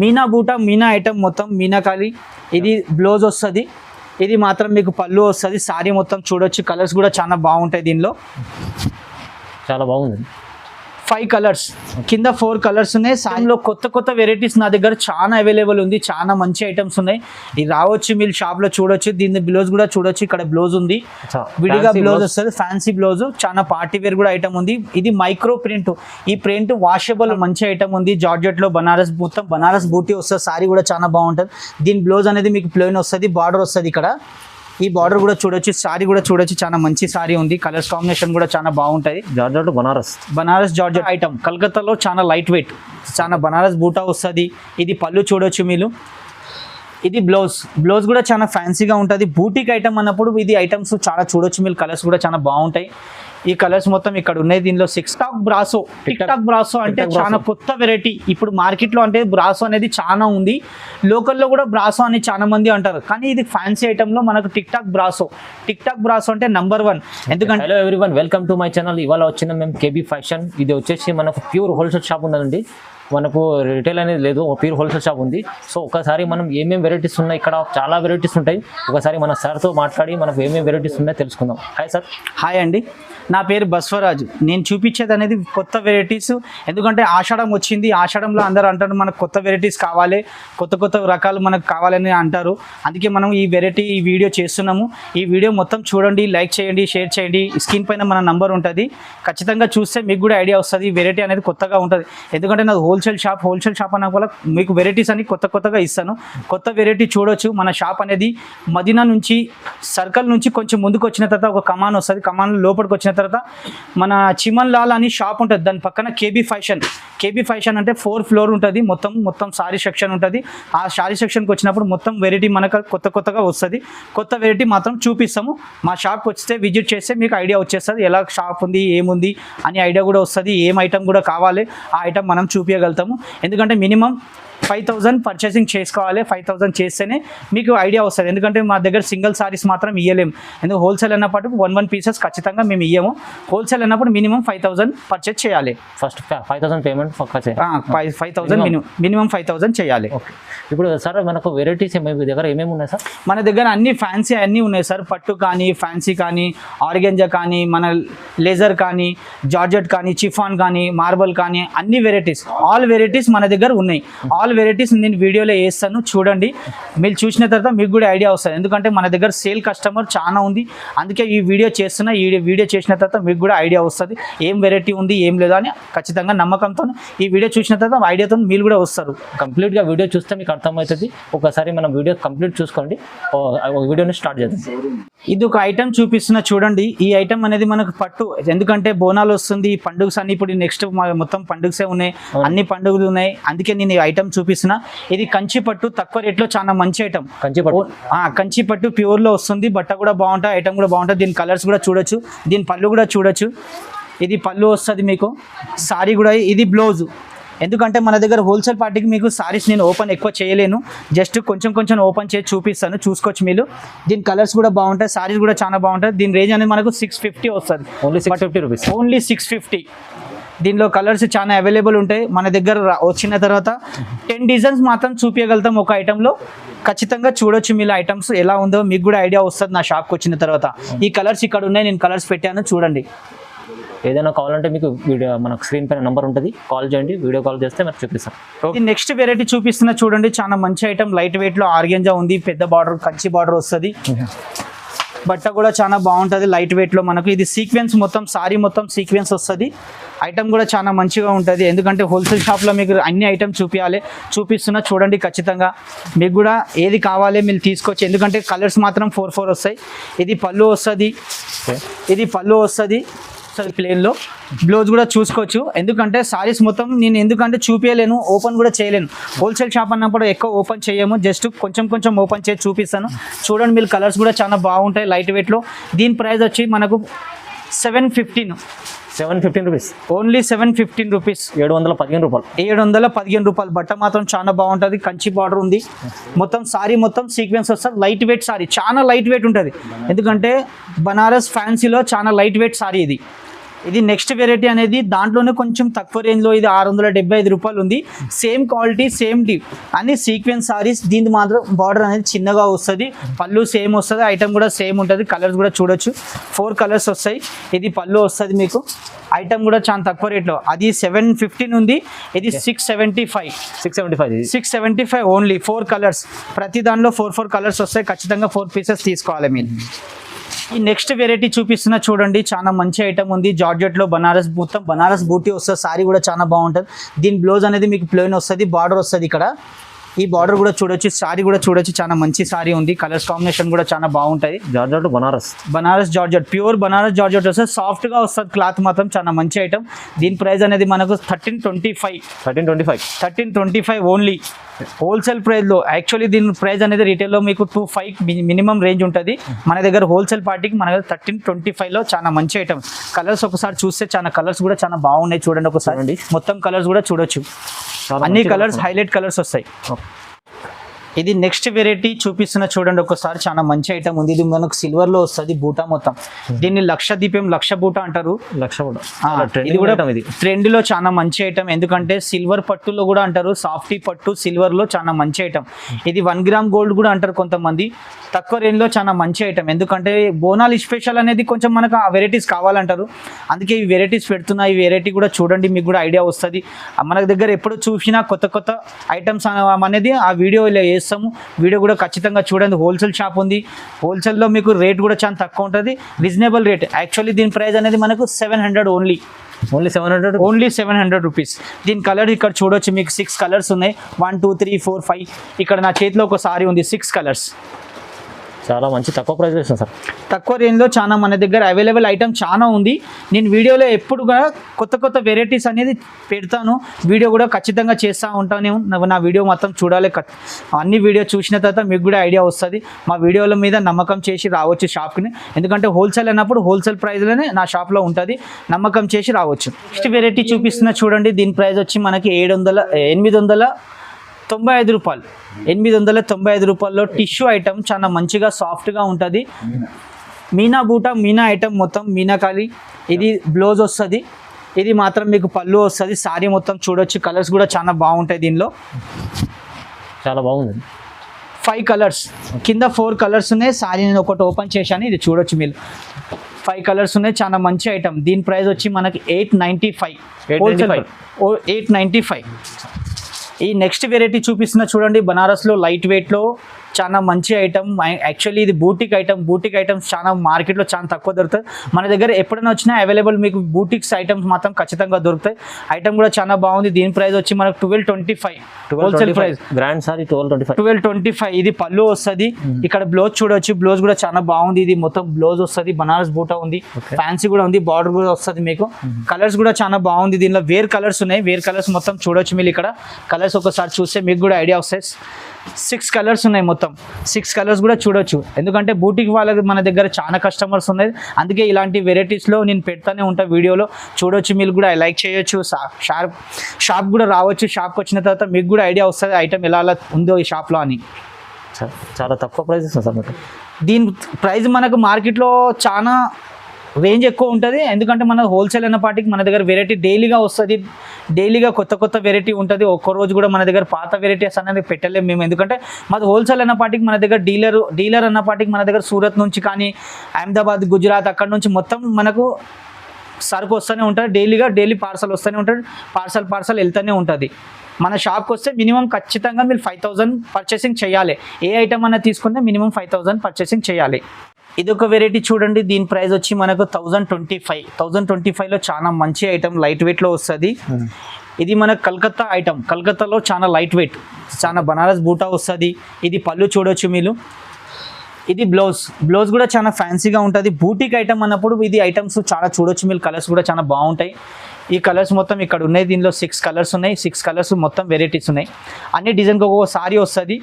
మీనా బూటా మీనా ఐటమ్ మొత్తం మీనాకారి. ఇది బ్లౌజ్ వస్తుంది, ఇది మాత్రం మీకు పళ్ళు వస్తుంది. సారీ మొత్తం చూడొచ్చు, కలర్స్ కూడా చాలా బాగుంటాయి దీనిలో. చాలా బాగుంది. 5 కలర్స్, కింద 4 కలర్స్ ఉన్నాయి. సారీలో కొత్త కొత్త వెరైటీస్ నా దగ్గర చాలా అవైలబుల్ ఉంది, చాలా మంచి ఐటమ్స్ ఉన్నాయి. ఇది రావచ్చు, మీరు షాప్ లో చూడొచ్చు. దీని బ్లౌజ్ కూడా చూడొచ్చు, ఇక్కడ బ్లౌజ్ ఉంది, విడిగా బ్లౌజ్ వస్తుంది, ఫ్యాన్సీ బ్లౌజ్. చాలా పార్టీ వేర్ కూడా ఐటమ్ ఉంది. ఇది మైక్రో ప్రింట్, ఈ ప్రింట్ వాషబుల్ మంచి ఐటమ్ ఉంది. జార్జెట్ లో బనారస్, మొత్తం బనారస్ బూటీ వస్తుంది. సారీ కూడా చాలా బాగుంటుంది. దీని బ్లౌజ్ అనేది మీకు ప్లెయిన్ వస్తుంది, బార్డర్ వస్తుంది. ఇక్కడ ఈ బార్డర్ కూడా చూడొచ్చు, సారీ కూడా చూడొచ్చు, చాలా మంచి సారీ ఉంది. కలర్స్ కాంబినేషన్ కూడా చాలా బాగుంటుంది. జార్జెట్ బనారస్ జార్జెట్ ఐటమ్ కలకత్తాలో చాలా లైట్ వెయిట్, చాలా బనారస్ బూటా వస్తుంది. ఇది పళ్ళు చూడొచ్చు మీరు. ఇది బ్లౌజ్ కూడా చాలా ఫ్యాన్సీగా ఉంటుంది. బూటిక్ ఐటమ్ అన్నప్పుడు ఇది ఐటమ్స్ చాలా చూడొచ్చు మీరు. కలర్స్ కూడా చాలా బాగుంటాయి. ఈ కలర్స్ మొత్తం ఇక్కడ ఉన్నాయి. దీనిలో టిక్ టాక్ బ్రాసో అంటే చాలా కొత్త వెరైటీ. ఇప్పుడు మార్కెట్లో అంటే బ్రాసో అనేది చాలా ఉంది, లోకల్లో కూడా బ్రాసో అని చాలా మంది అంటారు. కానీ ఇది ఫ్యాన్సీ ఐటమ్లో మనకు టిక్ టాక్ బ్రాసో అంటే నంబర్ 1. ఎందుకంటే hello everyone, welcome to my channel. ఇవాళ వచ్చిన మేము కేబీ ఫ్యాషన్. ఇది వచ్చేసి మనకు ప్యూర్ హోల్సేల్ షాప్ ఉందండి, మనకు రిటైల్ అనేది లేదు, ప్యూర్ హోల్సేల్ షాప్ ఉంది. సో ఒకసారి మనం ఏమేమి వెరైటీస్ ఉన్నాయి, ఇక్కడ చాలా వెరైటీస్ ఉంటాయి. ఒకసారి మన సార్తో మాట్లాడి మనకు ఏమేమి వెరైటీస్ ఉన్నాయో తెలుసుకుందాం. Hi sir. హాయ్ అండి, నా పేరు బస్వరాజు. నేను చూపించేది అనేది కొత్త వెరైటీస్. ఎందుకంటే ఆషాఢం వచ్చింది, ఆషాఢంలో అందరూ అంటారు మనకు కొత్త వెరైటీస్ కావాలి, కొత్త రకాలు మనకు కావాలని అంటారు. అందుకే మనం ఈ వీడియో చేస్తున్నాము. ఈ వీడియో మొత్తం చూడండి, లైక్ చేయండి, షేర్ చేయండి. స్క్రీన్ పైన మన నంబర్ ఉంటుంది, ఖచ్చితంగా చూస్తే మీకు కూడా ఐడియా వస్తుంది. ఈ వెరైటీ అనేది కొత్తగా ఉంటుంది. ఎందుకంటే నాది హోల్సేల్ షాప్ అన్న వల్ల మీకు వెరైటీస్ అని కొత్తగా ఇస్తాను. కొత్త వెరైటీ చూడొచ్చు. మన షాప్ అనేది మదీనా నుంచి, సర్కిల్ నుంచి కొంచెం ముందుకు వచ్చిన తర్వాత ఒక కమాన్ వస్తుంది. కమాన్ లోపలికి వచ్చిన తర్వాత మన చిమన్ లాల్ అని షాప్ ఉంటుంది, దాని పక్కన కేబీ ఫ్యాషన్ అంటే 4th ఫ్లోర్ ఉంటుంది. మొత్తం సారీ సెక్షన్ ఉంటుంది. ఆ సారీ సెక్షన్కి వచ్చినప్పుడు మొత్తం వెరైటీ మనకు కొత్తగా వస్తుంది. కొత్త వెరైటీ మాత్రం చూపిస్తాము. మా షాప్కి వస్తే విజిట్ చేస్తే మీకు ఐడియా వచ్చేస్తుంది, ఎలా షాప్ ఉంది, ఏముంది అని ఐడియా కూడా వస్తుంది. ఏం ఐటమ్ కూడా కావాలి ఆ ఐటమ్ మనం చూపించగలుగుతాము. ఎందుకంటే మినిమం 5,000 పర్చేసింగ్ చేసుకోవాలి. 5,000 చేస్తేనే మీకు ఐడియా వస్తుంది. ఎందుకంటే మా దగ్గర సింగిల్ సారీస్ మాత్రం ఇవ్వలేము. ఎందుకంటే హోల్సేల్ అన్నప్పుడు 1 పీసెస్ ఖచ్చితంగా మేము ఇవ్వము. హోల్సేల్ అన్నప్పుడు మినిమం 5,000 పర్చేస్ చేయాలి. ఫస్ట్ 5,000 పేమెంట్ 5,000 మినిమం 5,000 చేయాలి. ఓకే, ఇప్పుడు సార్ మనకు వెరైటీస్ మీ దగ్గర ఏమేమి ఉన్నాయి సార్? మన దగ్గర అన్ని ఫ్యాన్సీ అన్నీ ఉన్నాయి సార్. పట్టు కానీ, ఫ్యాన్సీ కానీ, ఆర్గెంజా కానీ, మన లేజర్ కానీ, జార్జెట్ కానీ, చిఫాన్ కానీ, మార్బల్ కానీ, అన్ని వెరైటీస్, ఆల్ వెరైటీస్ మన దగ్గర ఉన్నాయి. ఆల్ వెరైటీస్ నేను వీడియోలో వేస్తాను, చూడండి. మీరు చూసిన తర్వాత మీకు కూడా ఐడియా వస్తుంది. ఎందుకంటే మన దగ్గర సేల్ కస్టమర్ చాలా ఉంది, అందుకే ఈ వీడియో చేస్తున్నా. ఈ వీడియో చేసిన తర్వాత మీకు కూడా ఐడియా వస్తుంది, ఏం వెరైటీ ఉంది, ఏం లేదా అని. ఖచ్చితంగా నమ్మకంతో ఈ వీడియో చూసిన తర్వాత ఐడియాతో మీరు కూడా వస్తారు. కంప్లీట్గా వీడియో చూస్తే మీకు అర్థమవుతుంది. ఒకసారి మనం వీడియో కంప్లీట్ చూసుకోండి, వీడియోని స్టార్ట్ చేద్దాం. ఇది ఒక ఐటమ్ చూపిస్తున్నా చూడండి. ఈ ఐటమ్ అనేది మనకు పట్టు, ఎందుకంటే బోనాలు వస్తుంది, పండుగస్ అన్ని. ఇప్పుడు నెక్స్ట్ మొత్తం పండుగసే ఉన్నాయి, అన్ని పండుగలు ఉన్నాయి. అందుకే నేను ఈ ఐటమ్ చూపిస్తున్నా. ఇది కంచి పట్టు, తక్కువ రేట్లో చాలా మంచి ఐటమ్. కంచి పట్టు ప్యూర్ లో వస్తుంది. బట్ట కూడా బాగుంటుంది, ఐటమ్ కూడా బాగుంటుంది. దీని కలర్స్ కూడా చూడొచ్చు, దీని పళ్ళు కూడా చూడొచ్చు. ఇది పళ్ళు వస్తుంది మీకు. సారీ కూడా, ఇది బ్లౌజ్. ఎందుకంటే మన దగ్గర హోల్సేల్ పార్టీకి మీకు సారీస్ నేను ఓపెన్ ఎక్కువ చేయలేను, జస్ట్ కొంచెం ఓపెన్ చేసి చూపిస్తాను, చూసుకోవచ్చు మీరు. దీని కలర్స్ కూడా బాగుంటాయి, సారీస్ కూడా చాలా బాగుంటాయి. దీని రేంజ్ అనేది మనకు 650 వస్తుంది. Only 650 rupees. ఓన్లీ 650. దీనిలో కలర్స్ చాలా అవైలబుల్ ఉంటాయి. మన దగ్గర వచ్చిన తర్వాత 10 డిజైన్స్ మాత్రం చూపించగలుగుతాం ఒక ఐటెంలో. ఖచ్చితంగా చూడొచ్చు మీరు ఐటమ్స్ ఎలా ఉందో, మీకు కూడా ఐడియా వస్తుంది నా షాప్కి వచ్చిన తర్వాత. ఈ కలర్స్ ఇక్కడ ఉన్నాయి, నేను కలర్స్ పెట్టాను చూడండి. ఏదైనా కావాలంటే మీకు వీడియో మన స్క్రీన్ పైన నెంబర్ ఉంటుంది, కాల్ చేయండి. వీడియో కాల్ చేస్తే మీకు చూపిస్తాం. ఇది నెక్స్ట్ వెరైటీ చూపిస్తున్నా చూడండి. చాలా మంచి ఐటమ్, లైట్ వెయిట్లో ఆర్గెంజా ఉంది, పెద్ద బార్డర్, కంచి బార్డర్ వస్తుంది. బట్ట కూడా చాలా బాగుంటుంది, లైట్ వెయిట్లో మనకు. ఇది సీక్వెన్స్ మొత్తం, సారీ మొత్తం సీక్వెన్స్ వస్తుంది. ఐటమ్ కూడా చాలా మంచిగా ఉంటుంది. ఎందుకంటే హోల్సేల్ షాప్లో మీకు అన్ని ఐటమ్ చూపిస్తున్నా చూడండి. ఖచ్చితంగా మీకు కూడా ఏది కావాలి మీరు తీసుకోవచ్చు. ఎందుకంటే కలర్స్ మాత్రం 4 వస్తాయి. ఇది పళ్ళు వస్తుంది, ప్లేన్లో. బ్లౌజ్ కూడా చూసుకోవచ్చు. ఎందుకంటే సారీస్ మొత్తం నేను చూపించలేను, ఓపెన్ కూడా చేయలేను. హోల్సేల్ షాప్ అన్నప్పుడు ఎక్కువ ఓపెన్ చేయము, జస్ట్ కొంచెం ఓపెన్ చేసి చూపిస్తాను. చూడండి మీరు, కలర్స్ కూడా చాలా బాగుంటాయి, లైట్ వెయిట్లో. దీని ప్రైస్ వచ్చి మనకు 715 రూపీస్. Only 715 rupees. 715 రూపాయలు. బట్ట మాత్రం చాలా బాగుంటుంది, కంచి బార్డర్ ఉంది. మొత్తం సారీ మొత్తం సీక్వెన్స్ వస్తుంది. లైట్ వెయిట్ సారీ, చాలా లైట్ వెయిట్ ఉంటుంది. ఎందుకంటే బనారస్ ఫ్యాన్సీలో చాలా లైట్ వెయిట్ సారీ ఇది. ఇది నెక్స్ట్ వెరైటీ అనేది దాంట్లోనే కొంచెం తక్కువ రేంజ్లో, ఇది 675 రూపాయలు ఉంది. సేమ్ క్వాలిటీ సేమ్ డీప్ అన్ని సీక్వెన్స్ సారీస్. దీని మాత్రం బార్డర్ అనేది చిన్నగా వస్తుంది, పళ్ళు సేమ్ వస్తుంది, ఐటమ్ కూడా సేమ్ ఉంటుంది. కలర్స్ కూడా చూడొచ్చు, 4 కలర్స్ వస్తాయి. ఇది పళ్ళు వస్తుంది మీకు. ఐటమ్ కూడా చాలా తక్కువ రేట్లో, అది 715 ఉంది, ఇది 675 ఓన్లీ. 4 కలర్స్, ప్రతి దానిలో 4 కలర్స్ వస్తాయి. ఖచ్చితంగా 4 పీసెస్ తీసుకోవాలి మీరు. ఈ నెక్స్ట్ వెరైటీ చూపిస్తున్నా చూడండి, చాలా మంచి ఐటమ్ ఉంది. జార్జెట్లో బనారస్, మొత్తం బనారస్ బూటీ వస్తుంది. సారీ కూడా చాలా బాగుంటుంది. దీని బ్లౌజ్ అనేది మీకు ప్లెయిన్ వస్తుంది, బార్డర్ వస్తుంది ఇక్కడ. ఈ బార్డర్ కూడా చూడొచ్చు, సారీ కూడా చూడొచ్చు, చాలా మంచి సారీ ఉంది. కలర్స్ కాంబినేషన్ కూడా చాలా బాగుంటుంది. Georgette Banaras georgette, pure Banaras georgette వస్తుంది. సాఫ్ట్గా వస్తుంది క్లాత్, మాత్రం చాలా మంచి ఐటమ్. దీని ప్రైస్ అనేది మనకు 1325 ఓన్లీ హోల్సేల్ ప్రైస్లో. యాక్చువల్లీ దీని ప్రైస్ అనేది రీటైల్లో మీకు 25 మినిమం రేంజ్ ఉంటుంది. మన దగ్గర హోల్సేల్ పార్టీకి మన దగ్గర 1325లో చాలా మంచి ఐటమ్. కలర్స్ ఒకసారి చూస్తే చాలా కలర్స్ కూడా చాలా బాగున్నాయి, చూడండి ఒకసారి. మొత్తం కలర్స్ కూడా చూడొచ్చు, అన్ని కలర్స్ హైలైట్ కలర్స్ వస్తాయి. ఇది నెక్స్ట్ వెరైటీ చూపిస్తున్న చూడండి ఒకసారి, చాలా మంచి ఐటమ్ ఉంది. ఇది మనకు సిల్వర్ లో వస్తుంది, బూటా మొత్తం. దీన్ని లక్ష దీపం, లక్ష బూటా అంటారు. ఇది కూడా ట్రెండ్ లో చాలా మంచి ఐటమ్, ఎందుకంటే సిల్వర్ పట్టులో కూడా అంటారు. సాఫ్టీ పట్టు సిల్వర్ లో చాలా మంచి ఐటమ్. ఇది 1 గ్రామ్ గోల్డ్ కూడా అంటారు కొంతమంది. తక్కువ రేంజ్ లో చాలా మంచి ఐటమ్, ఎందుకంటే బోనాలు స్పెషల్ అనేది కొంచెం మనకు ఆ వెరైటీస్ కావాలంటారు. అందుకే ఈ వెరైటీస్ పెడుతున్నా. ఈ వెరైటీ కూడా చూడండి, మీకు కూడా ఐడియా వస్తుంది. మన దగ్గర ఎప్పుడు చూసినా కొత్త ఐటమ్స్ అనేది ఆ వీడియోలో చేస్తాము. వీడియో కూడా ఖచ్చితంగా చూడండి. హోల్సేల్ షాప్ ఉంది, హోల్సేల్లో మీకు రేట్ కూడా చాలా తక్కువ ఉంటుంది, రీజనబుల్ రేట్. యాక్చువల్లీ దీని ప్రైస్ అనేది మనకు 700 ఓన్లీ 700 రూపీస్. దీని కలర్ ఇక్కడ చూడొచ్చు, మీకు 6 కలర్స్ ఉన్నాయి. 1 2 3 4 5. ఇక్కడ నా చేతిలో ఒక సారీ ఉంది, 6 కలర్స్. చాలా మంచి తక్కువ ప్రైస్ ఇస్తాను సార్. తక్కువ రేంజ్లో చాలా మన దగ్గర అవైలబుల్ ఐటమ్ చాలా ఉంది. నేను వీడియోలో ఎప్పుడు కూడా కొత్త వెరైటీస్ అనేది పెడతాను. వీడియో కూడా ఖచ్చితంగా చేస్తూ ఉంటాను. నా వీడియో మొత్తం చూడాలి. అన్ని వీడియో చూసిన తర్వాత మీకు కూడా ఐడియా వస్తుంది. మా వీడియోల మీద నమ్మకం చేసి రావచ్చు షాప్కి, ఎందుకంటే హోల్సేల్ అన్నప్పుడు హోల్సేల్ ప్రైస్లోనే నా షాప్లో ఉంటుంది. నమ్మకం చేసి రావచ్చు. నెక్స్ట్ వెరైటీ చూపిస్తున్నా చూడండి, దీని ప్రైస్ వచ్చి మనకి 895 రూపాయలు. 895 రూపాయల్లో టిష్యూ ఐటమ్ చాలా మంచిగా సాఫ్ట్గా ఉంటుంది. మీనా బూటా, మీనా ఐటమ్ మొత్తం మీనాకాలి. ఇది బ్లౌజ్ వస్తుంది, ఇది మాత్రం మీకు పళ్ళు వస్తుంది. సారీ మొత్తం చూడొచ్చు, కలర్స్ కూడా చాలా బాగుంటాయి. దీనిలో చాలా బాగుంది. 5 కలర్స్, కింద 4 కలర్స్ ఉన్నాయి. సారీ నేను ఒకటి ఓపెన్ చేశాను, ఇది చూడొచ్చు మీరు. 5 కలర్స్ ఉన్నాయి, చాలా మంచి ఐటమ్. దీని ప్రైస్ వచ్చి మనకి 895. ఈ నెక్స్ట్ వెరైటీ చూపిస్తున్న చూడండి, బనారస్లో లైట్ వెయిట్లో చాలా మంచి ఐటమ్. యాక్చువల్లీ ఇది బూటిక్ ఐటమ్స్ చాలా మార్కెట్లో చాలా తక్కువ దొరుకుతాయి. మన దగ్గర ఎప్పుడైనా వచ్చినా అవైలబుల్ మీకు బూటిక్స్ ఐటమ్స్ మాత్రం ఖచ్చితంగా దొరుకుతాయి. ఐటమ్ కూడా చాలా బాగుంది. దీని ప్రైస్ వచ్చి మనకు 1225 హోల్సేల్ ప్రైస్. Grand sorry 1225. ఇది పళ్ళు వస్తుంది. ఇక్కడ బ్లౌజ్ చూడొచ్చు, బ్లౌజ్ కూడా చాలా బాగుంది. ఇది మొత్తం బ్లౌజ్ వస్తుంది, బనారస్ బూటా ఉంది, ఫ్యాన్సీ కూడా ఉంది, బార్డర్ కూడా వస్తుంది మీకు. కలర్స్ కూడా చాలా బాగుంది. దీనిలో వేర్ కలర్స్ ఉన్నాయి, వేర్ కలర్స్ మొత్తం చూడొచ్చు మీరు. ఇక్కడ కలర్స్ ఒకసారి చూస్తే మీకు కూడా ఐడియా వస్తాయి. 6 కలర్స్ ఉన్నాయి మొత్తం. 6 కలర్స్ కూడా చూడొచ్చు, ఎందుకంటే బూటిక్ వాళ్ళకి మన దగ్గర చాలా కస్టమర్స్ ఉన్నాయి. అందుకే ఇలాంటి వెరైటీస్లో నేను పెడతానే ఉంటా వీడియోలో. చూడొచ్చు, మీరు కూడా లైక్ చేయొచ్చు. షాప్ కూడా రావచ్చు. షాప్కి వచ్చిన తర్వాత మీకు కూడా ఐడియా వస్తుంది ఐటమ్ ఎలా ఉందో ఈ షాప్లో అని. చాలా తక్కువ ప్రైస్ ఇస్తాను సార్. దీని ప్రైస్ మనకు మార్కెట్లో చాలా రేంజ్ ఎక్కువ ఉంటుంది, ఎందుకంటే మన హోల్సేల్ అన్న పాటికి మన దగ్గర వెరైటీ డైలీగా వస్తుంది. డైలీగా కొత్త వెరైటీ ఉంటుంది. ఒక్క రోజు కూడా మన దగ్గర పాత వెరైటీస్ అనేది పెట్టలేము మేము, ఎందుకంటే మాది హోల్సేల్ అన్న పాటికి మన దగ్గర డీలర్ అన్న పాటికి మన దగ్గర సూరత్ నుంచి కానీ అహ్మదాబాద్, గుజరాత్ అక్కడ నుంచి మొత్తం మనకు సరుకు వస్తూనే ఉంటుంది. డైలీ పార్సల్ వస్తూనే ఉంటుంది, పార్సల్ వెళ్తూనే ఉంటుంది. మన షాప్కి వస్తే మినిమం ఖచ్చితంగా మీరు 5000 పర్చేసింగ్ చేయాలి. ఏ ఐటమ్ అన్న తీసుకుంటే మినిమం 5000 పర్చేసింగ్ చేయాలి. ఇది ఒక వెరైటీ చూడండి, దీని ప్రైస్ వచ్చి మనకు 1025లో చాలా మంచి ఐటమ్, లైట్ వెయిట్లో వస్తుంది. ఇది మన కలకత్తా ఐటమ్, కలకత్తాలో చాలా లైట్ వెయిట్, చాలా బనారస్ బూటా వస్తుంది. ఇది పళ్ళు చూడొచ్చు మీరు. ఇది బ్లౌజ్ కూడా చాలా ఫ్యాన్సీగా ఉంటుంది. బూటిక్ ఐటమ్ అన్నప్పుడు ఇది ఐటమ్స్ చాలా చూడొచ్చు మీరు. కలర్స్ కూడా చాలా బాగుంటాయి. ఈ కలర్స్ మొత్తం ఇక్కడ ఉన్నాయి. దీనిలో 6 కలర్స్ ఉన్నాయి. 6 కలర్స్ మొత్తం వెరైటీస్ ఉన్నాయి. అన్ని డిజైన్కి ఒక్కొక్క సారీ వస్తుంది.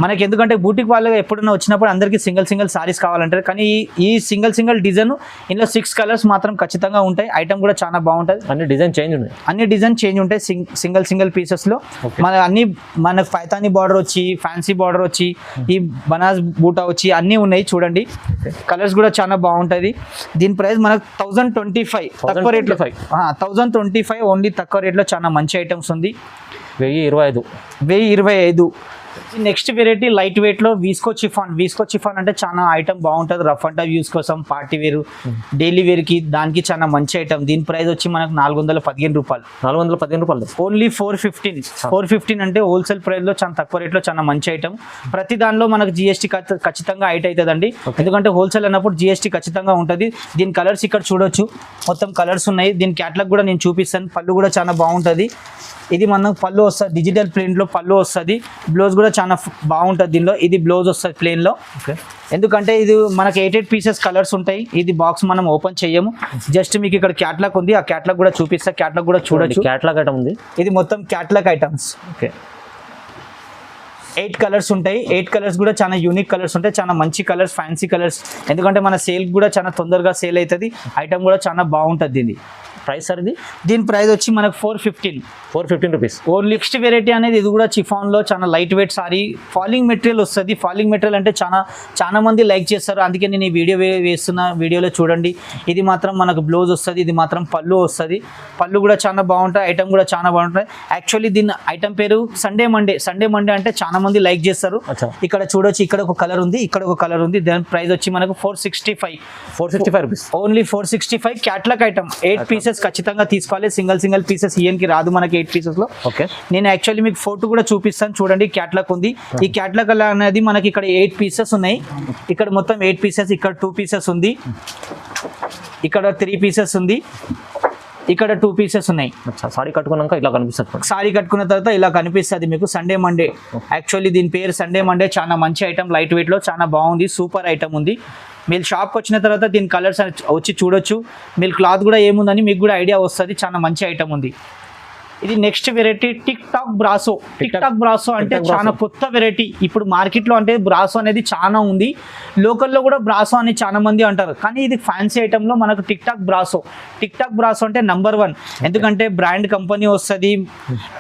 మనకి ఎందుకంటే బూటిక్ వాళ్ళు ఎప్పుడైనా వచ్చినప్పుడు అందరికీ సింగిల్ సారీస్ కావాలంటారు, కానీ ఈ సింగిల్ డిజైన్ ఇందులో 6 కలర్స్ మాత్రం ఖచ్చితంగా ఉంటాయి. ఐటమ్ కూడా చాలా బాగుంటుంది. అన్ని డిజైన్ చేంజ్ ఉంటాయి సింగిల్ పీసెస్లో. మనకు పైతానీ బార్డర్ వచ్చి, ఫ్యాన్సీ బార్డర్ వచ్చి, ఈ బనారస్ బూటా వచ్చి అన్నీ ఉన్నాయి చూడండి. కలర్స్ కూడా చాలా బాగుంటుంది. దీని ప్రైస్ మనకు 1025 తక్కువ రేట్లో, 1025 ఓన్లీ తక్కువ రేట్లో చాలా మంచి ఐటమ్స్ ఉంది. 1025. నెక్స్ట్ వెరైటీ లైట్ వెయిట్లో వీస్కో చిఫాన్ అంటే చాలా ఐటమ్ బాగుంటుంది. రఫ్ అండ్ టఫ్ యూస్ కోసం, పార్టీ వేరు, డైలీ వేర్కి దానికి చాలా మంచి ఐటమ్. దీని ప్రైస్ వచ్చి మనకు 415 రూపాయలు. 415 రూపాయలు ఓన్లీ 415 అంటే హోల్సేల్ ప్రైస్లో చాలా తక్కువ రేట్లో చాలా మంచి ఐటమ్. ప్రతి దానిలో మనకు జిఎస్టీ ఖచ్చితంగా హైట్ అవుతుందండి, ఎందుకంటే హోల్సేల్ అన్నప్పుడు జిఎస్టీ ఖచ్చితంగా ఉంటుంది. దీని కలర్స్ ఇక్కడ చూడొచ్చు, మొత్తం కలర్స్ ఉన్నాయి. దీని క్యాటలాగ్ కూడా నేను చూపిస్తాను. పళ్ళు కూడా చాలా బాగుంటుంది. ఇది మనకు పళ్ళు వస్తుంది, డిజిటల్ ప్రింట్లో పళ్ళు వస్తుంది. బ్లౌజ్ కూడా చాలా బాగుంటుంది దీనిలో. ఇది బ్లౌజ్ వస్తుంది ప్లెయిన్లో. ఎందుకంటే ఇది మనకి 8 పీసెస్ కలర్స్ ఉంటాయి. ఇది బాక్స్ మనం ఓపెన్ చేయము, జస్ట్ మీకు ఇక్కడ క్యాటలాగ్ ఉంది, ఆ క్యాటలాగ్ కూడా చూపిస్తా. క్యాటలాగ్ కూడా చూడొచ్చు. క్యాటలాగ్ ఐటమ్ ఉంది. ఇది మొత్తం క్యాటలాగ్ ఐటమ్స్. 8 కలర్స్ ఉంటాయి. 8 కలర్స్ కూడా చాలా యూనిక్ కలర్స్ ఉంటాయి, చాలా మంచి కలర్స్, ఫ్యాన్సీ కలర్స్. ఎందుకంటే మన సేల్ కూడా చాలా తొందరగా సేల్ అవుతుంది. ఐటమ్ కూడా చాలా బాగుంటుంది. దీన్ని ప్రైస్ సార్ దీని ప్రైస్ వచ్చి మనకు 415 రూపీస్. నెక్స్ట్ వెరైటీ అనేది ఇది కూడా చిఫాన్లో చాలా light weight sorry, falling material వస్తుంది. ఫాలింగ్ మెటీరియల్ అంటే చాలా మంది లైక్ చేస్తారు, అందుకే నేను ఈ వీడియో వేస్తున్న. వీడియోలో చూడండి, ఇది మాత్రం మనకు బ్లౌజ్ వస్తుంది, ఇది మాత్రం పళ్ళు వస్తుంది. పళ్ళు కూడా చాలా బాగుంటాయి, ఐటమ్ కూడా చాలా బాగుంటాయి. యాక్చువల్లీ దీని ఐటమ్ పేరు సండే మండే అంటే చాలా మంది లైక్ చేస్తారు. ఇక్కడ చూడొచ్చు, ఇక్కడ ఒక కలర్ ఉంది, ఇక్కడ ఒక కలర్ ఉంది. దాని ప్రైస్ వచ్చి మనకు 465 rupees. Only 465. Catalogue item 8 pieces ఖచ్చితంగా తీసుకోవాలి. సింగిల్ పీసెస్ ఈయనకి రాదు మనకి 8 పీసెస్ లో. నేను యాక్చువల్లీ మీకు ఫోటో కూడా చూపిస్తాను చూడండి. క్యాటలాగ్ ఉంది. ఈ క్యాటలాగ్ అనేది మనకి ఇక్కడ 8 పీసెస్ ఉన్నాయి. ఇక్కడ మొత్తం 8 పీసెస్, ఇక్కడ 2 పీసెస్ ఉంది, ఇక్కడ 3 పీసెస్ ఉంది, ఇక్కడ 2 పీసెస్ ఉన్నాయి. సారీ కట్టుకున్నాక ఇలా కనిపిస్తుంది. సారీ కట్టుకున్న తర్వాత ఇలా కనిపిస్తుంది మీకు సండే మండే. యాక్చువల్లీ దీని పేరు సండే మండే. చాలా మంచి ఐటమ్, లైట్ వెయిట్ లో చాలా బాగుంది, సూపర్ ఐటమ్ ఉంది. మీరు షాప్కి వచ్చిన తర్వాత దీని కలర్స్ వచ్చి చూడొచ్చు. మీరు క్లాత్ కూడా ఏముందని మీకు కూడా ఐడియా వస్తుంది. చాలా మంచి ఐటమ్ ఉంది. ఇది next variety tick talk brasso అంటే చాలా కొత్త వెరైటీ. ఇప్పుడు మార్కెట్లో అంటే బ్రాసో అనేది చాలా ఉంది, లోకల్లో కూడా బ్రాసో అని చాలా మంది అంటారు, కానీ ఇది ఫ్యాన్సీ ఐటెంలో మనకు టిక్ టాక్ బ్రాసో అంటే నంబర్ 1. ఎందుకంటే బ్రాండ్ కంపెనీ వస్తుంది.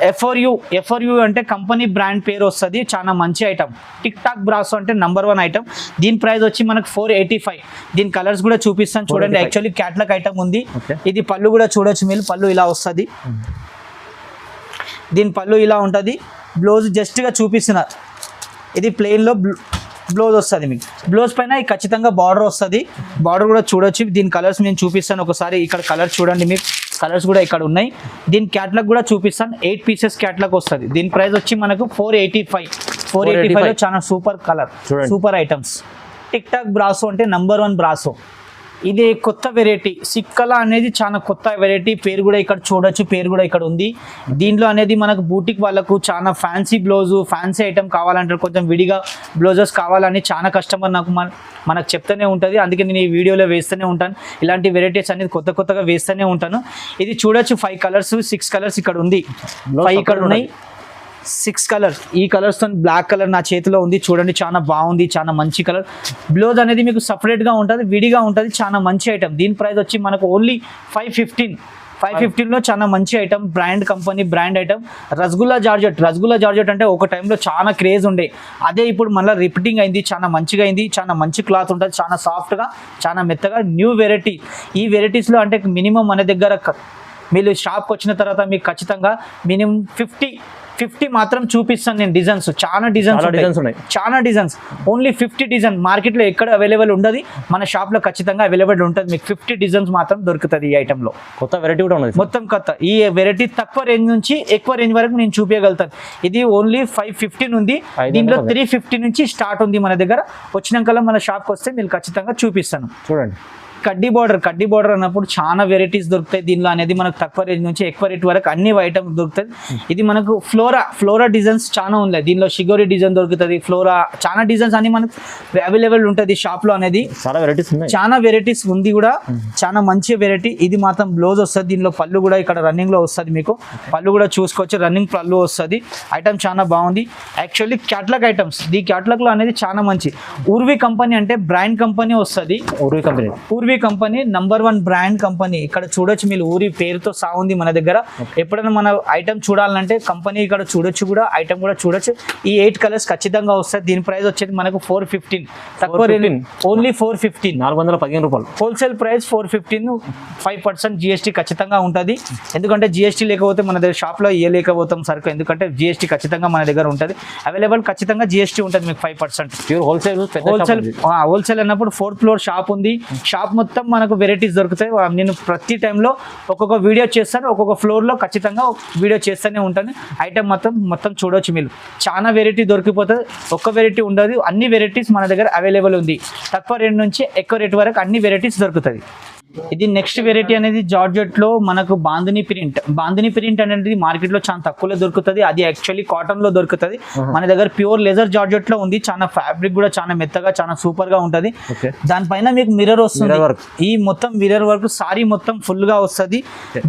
ఎఫ్ఆర్యు అంటే కంపెనీ బ్రాండ్ పేరు వస్తుంది. చాలా మంచి ఐటమ్. టిక్ టాక్ బ్రాసో అంటే నంబర్ 1 ఐటమ్. దీని ప్రైస్ వచ్చి మనకు 485. దీని కలర్స్ కూడా చూపిస్తాను చూడండి. యాక్చువల్లీ క్యాటలాగ్ ఐటమ్ ఉంది. ఇది పళ్ళు కూడా చూడొచ్చు మీరు. పళ్ళు ఇలా వస్తుంది. దీని పళ్ళు ఇలా ఉంటుంది. బ్లౌజ్ జస్ట్గా చూపిస్తున్నారు. ఇది ప్లెయిన్లో బ్లౌజ్ వస్తుంది. మీకు బ్లౌజ్ పైన ఖచ్చితంగా బార్డర్ వస్తుంది. బార్డర్ కూడా చూడొచ్చు. దీని కలర్స్ నేను చూపిస్తాను ఒకసారి. ఇక్కడ కలర్ చూడండి, మీకు కలర్స్ కూడా ఇక్కడ ఉన్నాయి. దీని క్యాటలాగ్ కూడా చూపిస్తాను. 8 పీసెస్ క్యాటలాగ్ వస్తుంది. దీని ప్రైస్ వచ్చి మనకు 485 చాలా super colour, super items. Tick talk brasso అంటే నంబర్ 1 బ్రాసో. ఇది కొత్త వెరైటీ. సిక్కల అనేది చాలా కొత్త వెరైటీ. పేరు కూడా ఇక్కడ చూడొచ్చు, పేరు కూడా ఇక్కడ ఉంది. దీంట్లో అనేది మనకు బూటిక్ వాళ్ళకు చాలా ఫ్యాన్సీ బ్లౌజు, ఫ్యాన్సీ ఐటమ్ కావాలంటారు, కొంచెం విడిగా బ్లౌజెస్ కావాలని చాలా కస్టమర్ మనకు చెప్తూనే ఉంటుంది. అందుకే నేను ఈ వీడియోలో వేస్తూనే ఉంటాను. ఇలాంటి వెరైటీస్ అనేది కొత్తగా వేస్తూనే ఉంటాను. ఇది చూడొచ్చు, 5 కలర్స్ 6 కలర్స్ ఇక్కడ ఉంది, 5 ఇక్కడ ఉన్నాయి, 6 కలర్స్. ఈ కలర్స్ తో బ్లాక్ కలర్ నా చేతిలో ఉంది చూడండి. చాలా బాగుంది, చాలా మంచి కలర్. బ్లౌజ్ అనేది మీకు సపరేట్గా ఉంటుంది, విడిగా ఉంటుంది. చాలా మంచి ఐటమ్. దీని ప్రైస్ వచ్చి మనకు ఓన్లీ 515లో చాలా మంచి item. Brand company brand item. Rasgulla georgette అంటే ఒక టైంలో చాలా క్రేజ్ ఉండే, అదే ఇప్పుడు మళ్ళీ రిపీటింగ్ అయింది. చాలా మంచిగా అయింది. చాలా మంచి క్లాత్ ఉంటుంది, చాలా సాఫ్ట్గా, చాలా మెత్తగా. New variety. ఈ వెరైటీస్లో అంటే మినిమం మన దగ్గర మీరు షాప్కి వచ్చిన తర్వాత మీకు ఖచ్చితంగా మినిమం 50 మాత్రం చూపిస్తాను నేను. డిజైన్స్ చాలా డిజైన్స్ ఓన్లీ 50 డిజైన్. మార్కెట్లో ఎక్కడ అవైలబుల్ ఉండదు, మన షాప్లో ఖచ్చితంగా అవైలబుల్ ఉంటుంది. మీకు 50 డిజైన్స్ మాత్రం దొరుకుతుంది ఈ ఐటెంలో. కొత్త వెరైటీ కూడా ఉంది, మొత్తం కొత్త. ఈ వెరైటీ తక్కువ రేంజ్ నుంచి ఎక్కువ రేంజ్ వరకు నేను చూపించగలుగుతాను. ఇది ఓన్లీ 515 ఉంది. దీంట్లో 350 నుంచి స్టార్ట్ ఉంది మన దగ్గర. వచ్చినాక మన షాప్కి వస్తే మీరు ఖచ్చితంగా చూపిస్తాను. చూడండి, కడ్డీ బార్డర్ అన్నప్పుడు చాలా వెరైటీస్ దొరుకుతాయి దీనిలో అనేది మనకు తక్కువ రేంజ్ నుంచి ఎక్కువ రేట్ వరకు అన్ని ఐటమ్స్ దొరుకుతాయి. ఇది మనకు ఫ్లోరా డిజైన్స్ చాలా ఉన్నాయి దీనిలో. షిగోరి డిజైన్ దొరుకుతుంది, ఫ్లోరా చాలా డిజైన్స్ అన్ని మనకు అవైలబుల్ ఉంటుంది షాప్ లో అనేది. చాలా వెరైటీస్ ఉంది కూడా, చాలా మంచి వెరైటీ. ఇది మాత్రం బ్లౌజ్ వస్తుంది, దీనిలో పళ్ళు కూడా ఇక్కడ రన్నింగ్ లో వస్తుంది. మీకు పళ్ళు కూడా చూసుకోవచ్చు, రన్నింగ్ పళ్ళు వస్తుంది. ఐటమ్ చాలా బాగుంది. యాక్చువల్లీ క్యాటలాగ్ ఐటమ్స్, ఈ క్యాటలాగ్ లో అనేది చాలా మంచి. ఊర్వి కంపెనీ అంటే బ్రాండ్ కంపెనీ వస్తుంది. Urvi company number 1 brand company. ఇక్కడ చూడొచ్చు మీరు, ఊరి పేరుతో సాగుంది మన దగ్గర. ఎప్పుడైనా మన ఐటమ్ చూడాలంటే కంపెనీ ఇక్కడ చూడొచ్చు కూడా, ఐటమ్ కూడా చూడొచ్చు. ఈ 8 కలర్స్ ఖచ్చితంగా వస్తాయి. దీని ప్రైస్ వచ్చేది మనకు 415, తక్కువ ఓన్లీ 415, 415 రూపాయలు. హోల్సేల్ ప్రైస్ 415, 5% GST ఖచ్చితంగా ఉంటుంది. ఎందుకంటే GST లేకపోతే మన దగ్గర షాప్ లో ఇవ్వలేకపోతాం సరుకు, ఎందుకంటే GST ఖచ్చితంగా మన దగ్గర ఉంటుంది. అవైలబుల్ ఖచ్చితంగా GST ఉంటుంది మీకు 5%. హోల్సేల్ అన్నప్పుడు 4th ఫ్లోర్ షాప్ ఉంది. షాప్ మొత్తం మనకు వెరైటీస్ దొరుకుతాయి. నేను ప్రతి టైంలో ఒక్కొక్క వీడియో చేస్తాను, ఒక్కొక్క ఫ్లోర్లో ఖచ్చితంగా వీడియో చేస్తూనే ఉంటాను. ఐటమ్ మొత్తం చూడవచ్చు మీరు. చాలా వెరైటీ దొరికిపోతుంది, ఒక్క వెరైటీ ఉండదు. అన్ని వెరైటీస్ మన దగ్గర అవైలబుల్ ఉంది. తక్కువ రేట్ నుంచి ఎక్కువ రేట్ వరకు అన్ని వెరైటీస్ దొరుకుతుంది. ఇది నెక్స్ట్ వెరైటీ అనేది జార్జెట్ లో మనకు బాందిని ప్రింట్ అనేది మార్కెట్ లో చాలా తక్కువలో దొరుకుతుంది. అది యాక్చువల్లీ కాటన్ లో దొరుకుతుంది. మన దగ్గర ప్యూర్ లెదర్ జార్జెట్ లో ఉంది. చాలా ఫ్యాబ్రిక్ కూడా చాలా మెత్తగా, చాలా సూపర్ గా ఉంటది. దానిపైన మీకు మిర్రర్ వస్తుంది. ఈ మొత్తం మిర్రర్ వర్క్ సారీ మొత్తం ఫుల్ గా వస్తుంది.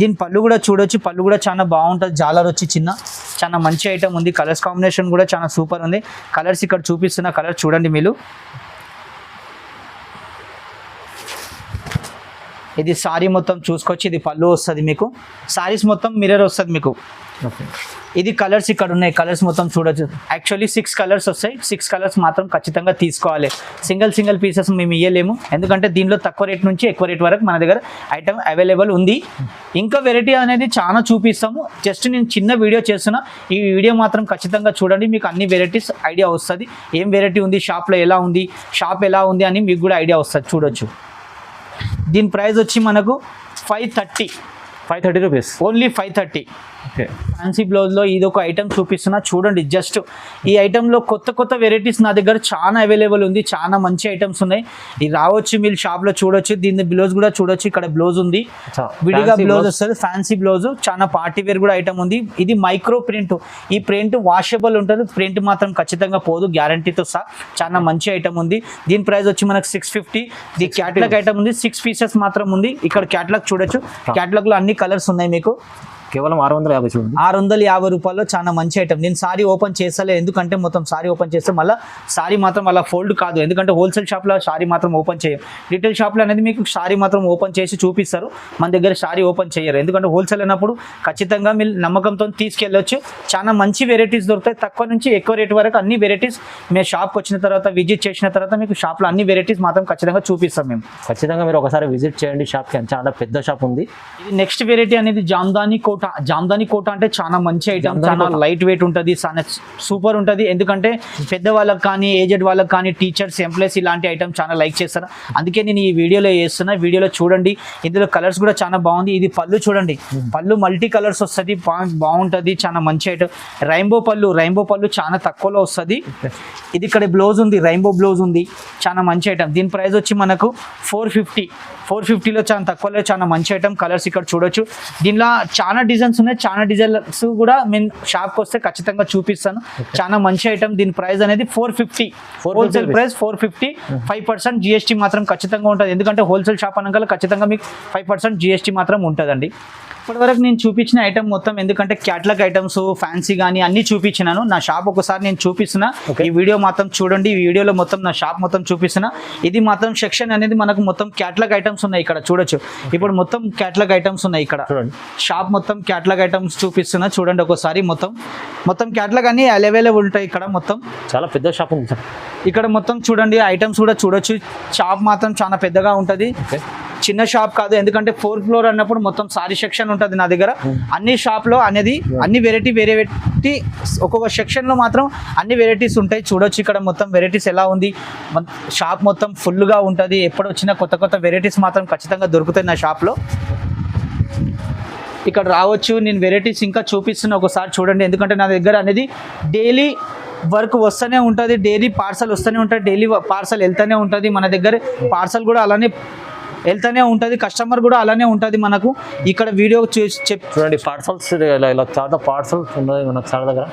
దీని పళ్ళు కూడా చూడొచ్చు, పళ్ళు కూడా చాలా బాగుంటది. జాలర్ వచ్చి చాలా మంచి ఐటమ్ ఉంది. కలర్స్ కాంబినేషన్ కూడా చాలా సూపర్ ఉంది. కలర్స్ ఇక్కడ చూపిస్తున్న కలర్ చూడండి మీరు. ఇది సారీ మొత్తం చూసుకోవచ్చు. ఇది పళ్ళు వస్తుంది మీకు. సారీస్ మొత్తం మిర్రర్ వస్తుంది మీకు. ఇది కలర్స్ ఇక్కడ ఉన్నాయి. కలర్స్ మొత్తం చూడొచ్చు. యాక్చువల్లీ 6 కలర్స్ వస్తాయి. 6 కలర్స్ మాత్రం ఖచ్చితంగా తీసుకోవాలి. సింగిల్ పీసెస్ మేము ఇవ్వలేము, ఎందుకంటే దీనిలో తక్కువ రేట్ నుంచి ఎక్కువ రేట్ వరకు మన దగ్గర ఐటమ్ అవైలబుల్ ఉంది. ఇంకా వెరైటీ అనేది చాలా చూపిస్తాము. జస్ట్ నేను చిన్న వీడియో చేస్తున్నా. ఈ వీడియో మాత్రం ఖచ్చితంగా చూడండి, మీకు అన్ని వెరైటీస్ ఐడియా వస్తుంది. ఏం వెరైటీ ఉంది, షాప్లో ఎలా ఉంది, షాప్ ఎలా ఉంది అని మీకు కూడా ఐడియా వస్తుంది. చూడొచ్చు. దీని ప్రైస్ వచ్చి మనకు 530 రూపీస్, ఓన్లీ 530. ఫ్యాన్సీ బ్లౌజ్లో ఇది ఒక ఐటమ్ చూపిస్తున్నా చూడండి. జస్ట్ ఈ ఐటెంలో కొత్త వెరైటీస్ నా దగ్గర చాలా అవైలబుల్ ఉంది. చాలా మంచి ఐటమ్స్ ఉన్నాయి. ఇది రావచ్చు, మీరు షాప్లో చూడొచ్చు. దీని బ్లౌజ్ కూడా చూడొచ్చు. ఇక్కడ బ్లౌజ్ ఉంది, విడిగా బ్లౌజ్ వస్తుంది. ఫ్యాన్సీ బ్లౌజ్, చాలా పార్టీ వేర్ కూడా ఐటమ్ ఉంది. ఇది మైక్రో ప్రింట్. ఈ ప్రింట్ వాషబుల్ ఉంటుంది. ప్రింట్ మాత్రం ఖచ్చితంగా పోదు, గ్యారంటీతో సహా. చాలా మంచి ఐటమ్ ఉంది. దీని ప్రైస్ వచ్చి మనకు 650. ఇది క్యాటలాగ్ ఐటమ్ ఉంది. 6 పీసెస్ మాత్రం ఉంది. ఇక్కడ క్యాటలాగ్ చూడొచ్చు. క్యాటలాగ్ లో అన్ని కలర్స్ ఉన్నాయి మీకు. కేవలం 650 చూడండి. 650 రూపాయల్లో చాలా మంచి ఐటమ్. నేను సారీ ఓపెన్ చేస్తలే, ఎందుకంటే మొత్తం సారీ ఓపెన్ చేస్తే మళ్ళీ సారీ మాత్రం అలా ఫోల్డ్ కాదు. ఎందుకంటే హోల్సేల్ షాప్లో సారీ మాత్రం ఓపెన్ చేయం. రిటైల్ షాప్లో అనేది మీకు సారీ మాత్రం ఓపెన్ చేసి చూపిస్తారు. మన దగ్గర సారీ ఓపెన్ చేయరు, ఎందుకంటే హోల్సేల్ అన్నప్పుడు ఖచ్చితంగా మీరు నమ్మకంతో తీసుకెళ్ళొచ్చు. చాలా మంచి వెరైటీస్ దొరుకుతాయి. తక్కువ నుంచి ఎక్కువ రేట్ వరకు అన్ని వెరైటీస్ మీరు షాప్కి వచ్చిన తర్వాత, విజిట్ చేసిన తర్వాత మీకు షాప్లో అన్ని వెరైటీస్ మాత్రం ఖచ్చితంగా చూపిస్తాం మేము. ఖచ్చితంగా మీరు ఒకసారి విజిట్ చేయండి షాప్కి. చాలా పెద్ద షాప్ ఉంది. ఇది నెక్స్ట్ వెరైటీ అనేది జామ్దాని కోట అంటే చాలా మంచి ఐటమ్. చాలా లైట్ వెయిట్ ఉంటుంది, చాలా సూపర్ ఉంటుంది. ఎందుకంటే పెద్ద వాళ్ళకి కానీ, ఏజెడ్ వాళ్ళకి కానీ, టీచర్స్, ఎంప్లాయీస్ ఇలాంటి ఐటమ్ చాలా లైక్ చేస్తారు. అందుకే నేను ఈ వీడియోలో చేస్తున్నా. వీడియోలో చూడండి. ఇందులో కలర్స్ కూడా చాలా బాగుంది. ఇది పళ్ళు చూడండి, పళ్ళు మల్టీ కలర్స్ వస్తుంది, బాగుంటుంది. చాలా మంచి ఐటమ్. రైంబో పళ్ళు చాలా తక్కువలో వస్తుంది. ఇది ఇక్కడ బ్లౌజ్ ఉంది, రైంబో బ్లౌజ్ ఉంది. చాలా మంచి ఐటమ్. దీని ప్రైస్ వచ్చి మనకు 450లో చాలా తక్కువలో చాలా మంచి ఐటమ్. కలర్స్ ఇక్కడ చూడొచ్చు. దీనిలో చాలా డిజైన్స్ ఉన్నాయి. చాలా డిజైన్స్ కూడా నేను షాప్కి వస్తే ఖచ్చితంగా చూపిస్తాను. చాలా మంచి ఐటమ్. దీని ప్రైస్ అనేది 450. Wholesale price 450. 5% GST మాత్రం ఖచ్చితంగా ఉంటుంది. ఎందుకంటే హోల్సేల్ షాప్ అనగా ఖచ్చితంగా మీకు 5% GST మాత్రం ఉంటుందండి. ఇప్పటివరకు నేను చూపించిన ఐటమ్ మొత్తం, ఎందుకంటే క్యాటలాగ్ ఐటమ్స్, ఫ్యాన్సీ కానీ అన్ని చూపించినాను. నా షాప్ ఒకసారి నేను చూపిస్తున్నా. ఈ వీడియో మాత్రం చూడండి. ఈ వీడియోలో మొత్తం నా షాప్ మొత్తం చూపిస్తున్నా. ఇది మాత్రం సెక్షన్ అనేది మనకు మొత్తం క్యాటలాగ్ ఐటమ్స్ ఉన్నాయి. ఇక్కడ చూడొచ్చు. ఇప్పుడు మొత్తం క్యాటలాగ్ ఐటమ్స్ ఉన్నాయి. ఇక్కడ షాప్ మొత్తం క్యాటలాగ్ ఐటమ్స్ చూపిస్తున్నా. చూడండి ఒకసారి. మొత్తం క్యాటలాగ్ అన్ని అవైలబుల్ ఉంటాయి. ఇక్కడ మొత్తం చాలా పెద్ద షాప్ ఉంది. ఇక్కడ మొత్తం చూడండి. ఐటమ్స్ కూడా చూడొచ్చు. షాప్ మాత్రం చాలా పెద్దగా ఉంటుంది. చిన్న షాప్ కాదు, ఎందుకంటే 4th ఫ్లోర్ అన్నప్పుడు మొత్తం సారీ సెక్షన్ ఉంటుంది నా దగ్గర. అన్ని షాప్లో అనేది అన్ని వెరైటీ ఒక్కొక్క సెక్షన్లో మాత్రం అన్ని వెరైటీస్ ఉంటాయి. చూడొచ్చు ఇక్కడ మొత్తం వెరైటీస్ ఎలా ఉంది. షాప్ మొత్తం ఫుల్గా ఉంటుంది. ఎప్పుడు వచ్చినా కొత్త వెరైటీస్ మాత్రం ఖచ్చితంగా దొరుకుతాయి నా షాప్లో. ఇక్కడ రావచ్చు. నేను వెరైటీస్ ఇంకా చూపిస్తున్నా, ఒకసారి చూడండి. ఎందుకంటే నా దగ్గర అనేది డైలీ వర్క్ వస్తూనే ఉంటుంది, డైలీ పార్సల్ వస్తూనే ఉంటుంది, డైలీ పార్సల్ వెళ్తూనే ఉంటుంది. మన దగ్గర పార్సల్ కూడా అలానే వెళ్తూనే ఉంటుంది, కస్టమర్ కూడా అలానే ఉంటుంది మనకు. ఇక్కడ వీడియో చూసి చూడండి పార్సల్స్ ఇలా చాలా పార్సల్స్ ఉన్నాయి మన చాలా దగ్గర.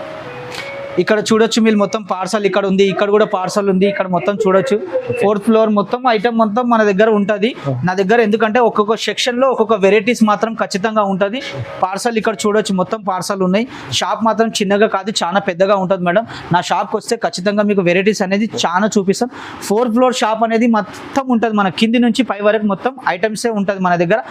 ఇక్కడ చూడొచ్చు మీరు మొత్తం పార్సల్ ఇక్కడ ఉంది, ఇక్కడ కూడా పార్సల్ ఉంది, ఇక్కడ మొత్తం చూడొచ్చు. 4th ఫ్లోర్ మొత్తం ఐటమ్ మొత్తం మన దగ్గర ఉంటుంది. నా దగ్గర ఎందుకంటే ఒక్కొక్క సెక్షన్ లో ఒక్కొక్క వెరైటీస్ మాత్రం ఖచ్చితంగా ఉంటుంది. పార్సల్ ఇక్కడ చూడొచ్చు మొత్తం పార్సల్ ఉన్నాయి. షాప్ మాత్రం చిన్నగా కాదు, చాలా పెద్దగా ఉంటుంది మేడం. నా షాప్కి వస్తే ఖచ్చితంగా మీకు వెరైటీస్ అనేది చాలా చూపిస్తాం. 4th ఫ్లోర్ షాప్ అనేది మొత్తం ఉంటుంది, మన కింది నుంచి పై వరకు మొత్తం ఐటమ్సే ఉంటుంది మన దగ్గర.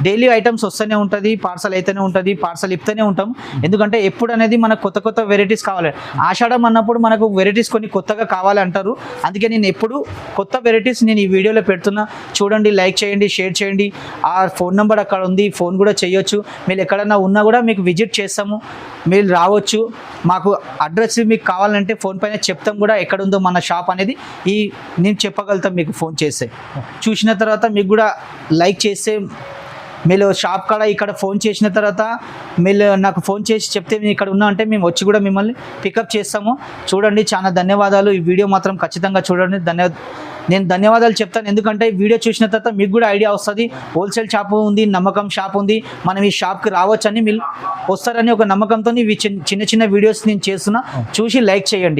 డైలీ ఐటమ్స్ వస్తూనే ఉంటుంది, పార్సల్ అయితేనే ఉంటుంది, పార్సల్ ఇస్తూనే ఉంటాం. ఎందుకంటే ఎప్పుడు అనేది మనకు కొత్త కొత్త వెరైటీస్ కావాలి. ఆషాఢం అన్నప్పుడు మనకు వెరైటీస్ కొన్ని కొత్తగా కావాలి అంటారు. అందుకే నేను ఎప్పుడు కొత్త వెరైటీస్ నేను ఈ వీడియోలో పెడుతున్నా. చూడండి, లైక్ చేయండి, షేర్ చేయండి. ఆ ఫోన్ నెంబర్ అక్కడ ఉంది, ఫోన్ కూడా చేయొచ్చు. మీరు ఎక్కడన్నా ఉన్నా కూడా మీకు విజిట్ చేస్తాము, మీరు రావచ్చు. మాకు అడ్రస్ మీకు కావాలంటే ఫోన్ పైన చెప్తాం కూడా ఎక్కడ ఉందో మన షాప్ అనేది. నేను చెప్పగలుగుతాం మీకు ఫోన్ చేస్తే. చూసిన తర్వాత మీకు కూడా లైక్ చేస్తే మీరు షాప్ కాడ ఇక్కడ ఫోన్ చేసిన తర్వాత మీరు నాకు ఫోన్ చేసి చెప్తే నేను ఇక్కడ ఉన్నా అంటే మేము వచ్చి కూడా మిమ్మల్ని పికప్ చేస్తాము. చూడండి, చాలా ధన్యవాదాలు. ఈ వీడియో మాత్రం ఖచ్చితంగా చూడండి. నేను ధన్యవాదాలు చెప్తాను, ఎందుకంటే ఈ వీడియో చూసిన తర్వాత మీకు కూడా ఐడియా వస్తుంది. హోల్సేల్ షాప్ ఉంది, నమ్మకం షాప్ ఉంది, మనం ఈ షాప్కి రావచ్చని మీరు వస్తారని ఒక నమ్మకంతో ఇవి చిన్న చిన్న వీడియోస్ నేను చేస్తున్నా. చూసి లైక్ చేయండి.